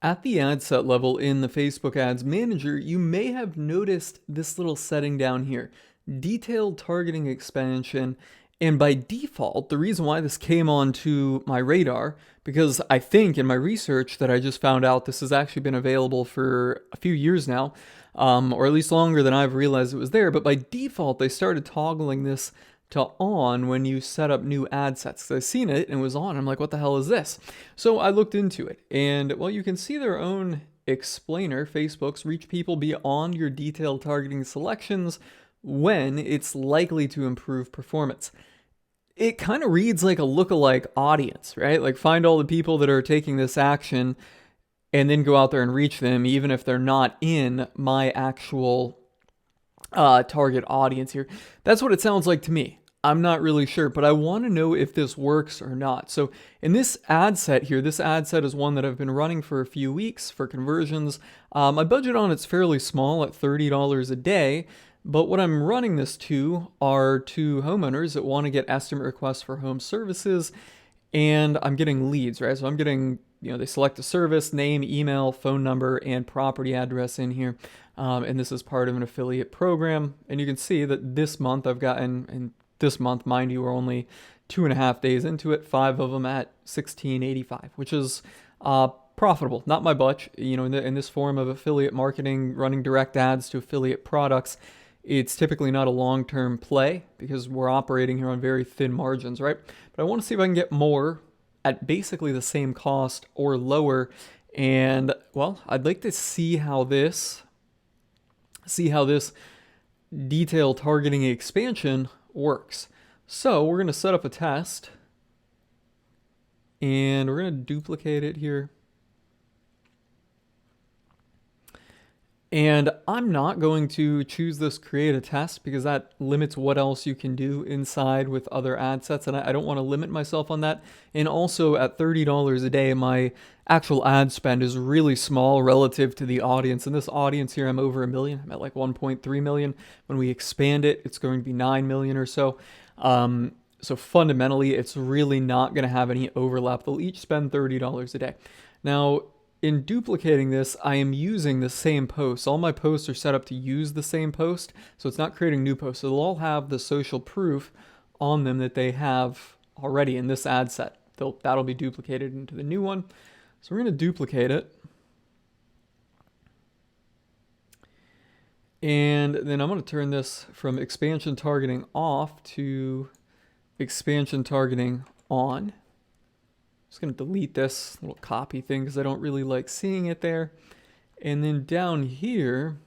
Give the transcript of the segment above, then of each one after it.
At the ad set level in the Facebook Ads Manager, you may have noticed this little setting down here, detailed targeting expansion. And by default, the reason why this came onto my radar, because I think in my research that I just found out this has actually been available for a few years now, or at least longer than I've realized it was there. But by default, they started toggling this to on when you set up new ad sets. I've seen it and it was on. I'm like, what the hell is this? So I looked into it, and well, you can see their own explainer. Facebook's reach people beyond your detailed targeting selections when it's likely to improve performance. It kind of reads like a lookalike audience, right? Like find all the people that are taking this action and then go out there and reach them, even if they're not in my actual target audience here. That's what it sounds like to me. I'm not really sure, but I want to know if this works or not. So in this ad set here, this ad set is one that I've been running for a few weeks for conversions. My budget on it's fairly small at $30 a day, but what I'm running this to are to homeowners that want to get estimate requests for home services, and I'm getting leads, right? So I'm getting, they select a service, name, email, phone number, and property address in here. And this is part of an affiliate program. And you can see that this month I've gotten, and this month, mind you, we're only 2.5 days into it, 5 of them at $16.85, which is profitable. Not my butch. In this form of affiliate marketing, running direct ads to affiliate products, it's typically not a long-term play because we're operating here on very thin margins, right? But I want to see if I can get more at basically the same cost or lower. And well, I'd like to see how this detail targeting expansion works. So we're going to set up a test and we're going to duplicate it here. And I'm not going to choose this create a test because that limits what else you can do inside with other ad sets. And I don't want to limit myself on that. And also at $30 a day, my actual ad spend is really small relative to the audience. And this audience here, I'm over 1 million. I'm at like 1.3 million. When we expand it, it's going to be 9 million or so. So fundamentally, it's really not going to have any overlap. They'll each spend $30 a day. Now, in duplicating this, I am using the same posts. All my posts are set up to use the same post, so it's not creating new posts. So they'll all have the social proof on them that they have already in this ad set. That'll be duplicated into the new one. So we're going to duplicate it. And then I'm going to turn this from expansion targeting off to expansion targeting on. Just going to delete this little copy thing because I don't really like seeing it there. And then down here,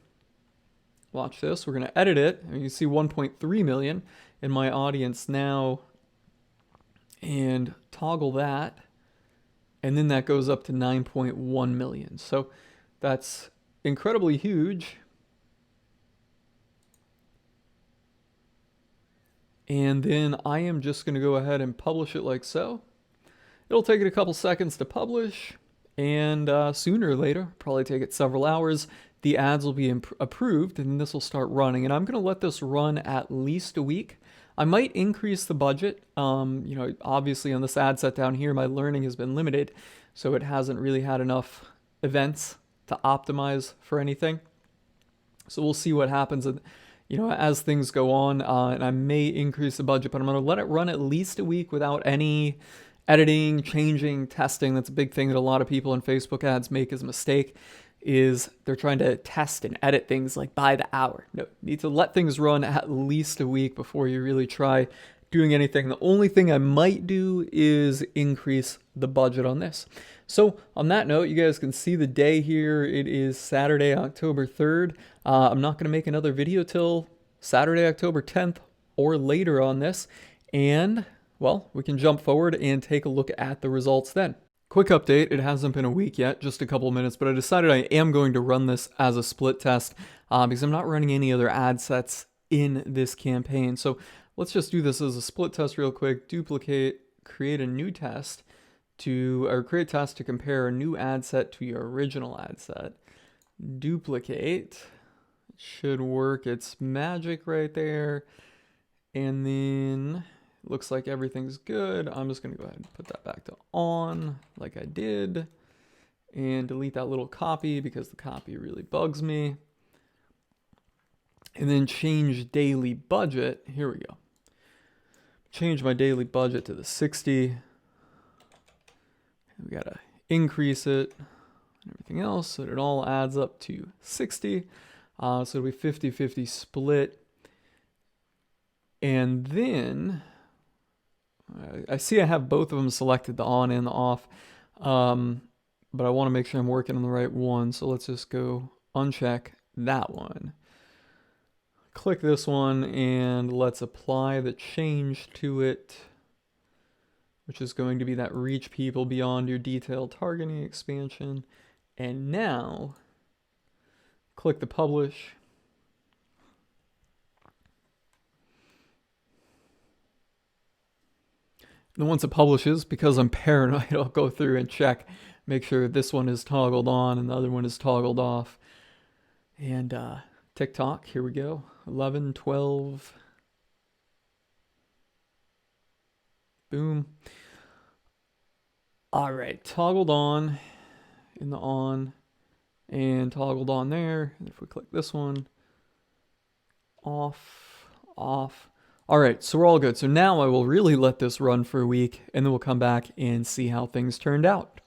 watch this, we're going to edit it. And you can see 1.3 million in my audience now and toggle that. And then that goes up to 9.1 million. So that's incredibly huge. And then I am just going to go ahead and publish it like so. It'll take it a couple seconds to publish, and sooner or later, probably take it several hours, the ads will be approved, and this will start running. And I'm going to let this run at least a week. I might increase the budget. Obviously on this ad set down here, my learning has been limited, so it hasn't really had enough events to optimize for anything. So we'll see what happens as things go on, and I may increase the budget, but I'm going to let it run at least a week without any editing, changing, testing. That's a big thing that a lot of people in Facebook ads make as a mistake, is they're trying to test and edit things like by the hour. No, you need to let things run at least a week before you really try doing anything. The only thing I might do is increase the budget on this. So on that note, you guys can see the day here. It is Saturday, October 3rd. I'm not going to make another video till Saturday, October 10th or later on this. And well, we can jump forward and take a look at the results then. Quick update, it hasn't been a week yet, just a couple minutes, but I decided I am going to run this as a split test because I'm not running any other ad sets in this campaign. So let's just do this as a split test real quick, duplicate, create a new test create a test to compare a new ad set to your original ad set. Duplicate, it should work, it's magic right there. And then looks like everything's good. I'm just going to go ahead and put that back to on like I did. and delete that little copy because the copy really bugs me. And then change daily budget. Here we go. Change my daily budget to the 60. We gotta increase it and everything else so that it all adds up to 60. So it'll be 50-50 split. And then I see I have both of them selected, the on and the off. But I want to make sure I'm working on the right one. So let's just go uncheck that one. Click this one and let's apply the change to it, which is going to be that reach people beyond your detailed targeting expansion. And now click the publish. And once it publishes, because I'm paranoid, I'll go through and check, make sure this one is toggled on and the other one is toggled off. And TikTok, here we go. 11, 12. Boom. All right, toggled on in the on and toggled on there. And if we click this one, off, off. All right, so we're all good. So now I will really let this run for a week and then we'll come back and see how things turned out.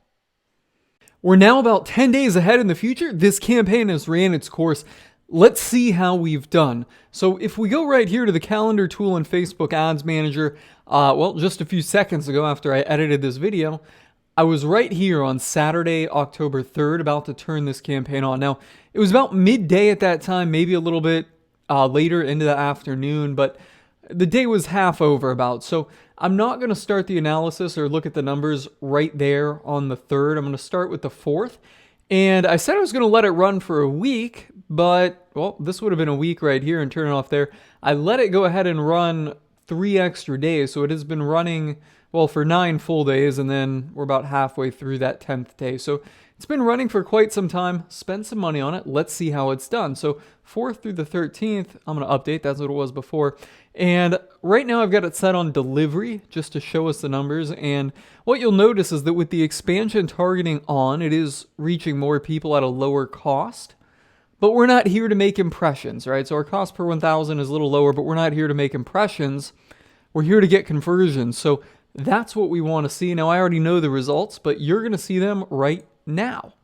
We're now about 10 days ahead in the future. This campaign has ran its course. Let's see how we've done. So if we go right here to the calendar tool in Facebook Ads Manager, well, just a few seconds ago after I edited this video, I was right here on Saturday, October 3rd, about to turn this campaign on. Now, it was about midday at that time, maybe a little bit later into the afternoon, but the day was half over about. So I'm not going to start the analysis or look at the numbers right there on the 3rd. I'm going to start with the 4th. And I said I was going to let it run for a week, but, well, this would have been a week right here and turn it off there. I let it go ahead and run 3 extra days. So it has been running, well, for 9 full days, and then we're about halfway through that 10th day. So it's been running for quite some time. Spend some money on it. Let's see how it's done. So 4th through the 13th, I'm going to update. That's what it was before. And right now I've got it set on delivery just to show us the numbers. And what you'll notice is that with the expansion targeting on, it is reaching more people at a lower cost. But we're not here to make impressions, right? So our cost per 1,000 is a little lower, but we're not here to make impressions. We're here to get conversions. So that's what we want to see. Now, I already know the results, but you're going to see them right now.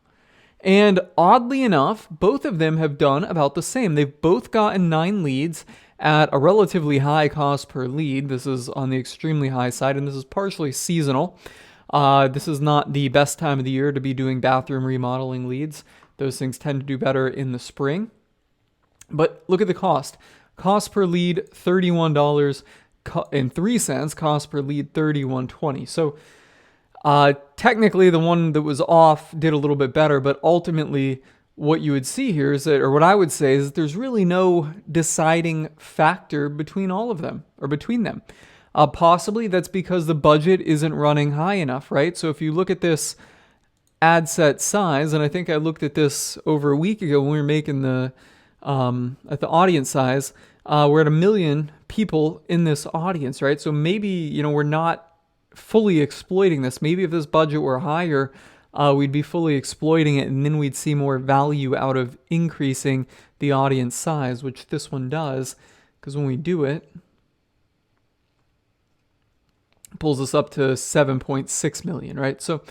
And oddly enough, both of them have done about the same. They've both gotten 9 leads at a relatively high cost per lead. This is on the extremely high side, and this is partially seasonal. This is not the best time of the year to be doing bathroom remodeling leads. Those things tend to do better in the spring. But look at the cost. Cost per lead, $31.03. Cost per lead, $31.20. So technically, the one that was off did a little bit better, but ultimately, what you would see here is that, or what I would say is that there's really no deciding factor between all of them, or between them. Possibly that's because the budget isn't running high enough, right? So if you look at this ad set size, and I think I looked at this over a week ago when we were making the, at the audience size, we're at 1 million people in this audience, right? So maybe, we're not fully exploiting this. Maybe if this budget were higher, we'd be fully exploiting it, and then we'd see more value out of increasing the audience size, which this one does, because when we do it, pulls us up to 7.6 million, right? So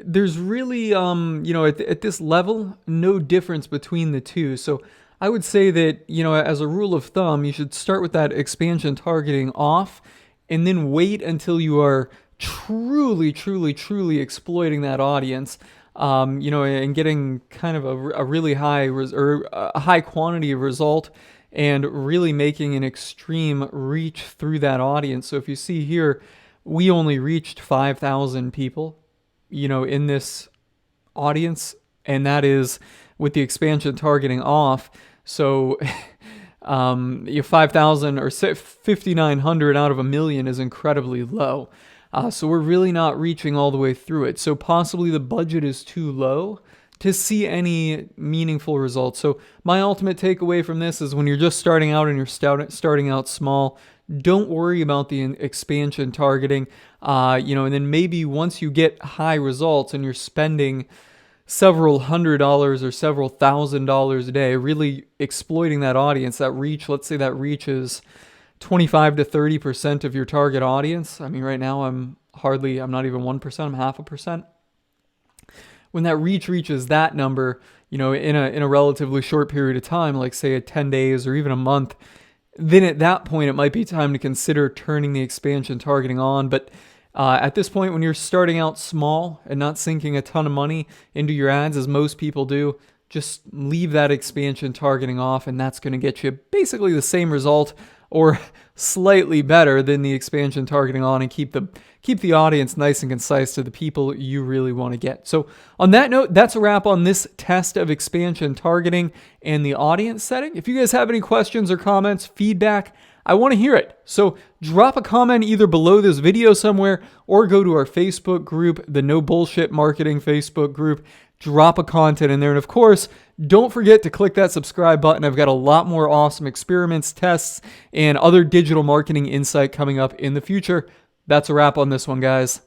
there's really, at this level, no difference between the two. So I would say that, as a rule of thumb, you should start with that expansion targeting off, and then wait until you are truly exploiting that audience, and getting kind of a really high or a high quantity of result, and really making an extreme reach through that audience. So if you see here, we only reached 5,000 people, in this audience, and that is with the expansion targeting off. So 5,000 or 5,900 out of 1 million is incredibly low. So we're really not reaching all the way through it. So possibly the budget is too low to see any meaningful results. So my ultimate takeaway from this is when you're just starting out and you're starting out small, don't worry about the expansion targeting, and then maybe once you get high results and you're spending several $100s or several $1,000s a day, really exploiting that audience, that reach. Let's say that reach is 25 to 30% of your target audience. I mean, right now I'm not even 1%, I'm 0.5%. When that reach reaches that number, in a relatively short period of time, like say 10 days or even a month, then at that point it might be time to consider turning the expansion targeting on. But at this point, when you're starting out small and not sinking a ton of money into your ads, as most people do, just leave that expansion targeting off, and that's going to get you basically the same result or slightly better than the expansion targeting on, and keep the audience nice and concise to the people you really want to get. So on that note, that's a wrap on this test of expansion targeting and the audience setting. If you guys have any questions or comments, feedback, I want to hear it. So drop a comment either below this video somewhere or go to our Facebook group, the No Bullshit Marketing Facebook group. Drop a content in there. And of course, don't forget to click that subscribe button. I've got a lot more awesome experiments, tests, and other digital marketing insight coming up in the future. That's a wrap on this one, guys.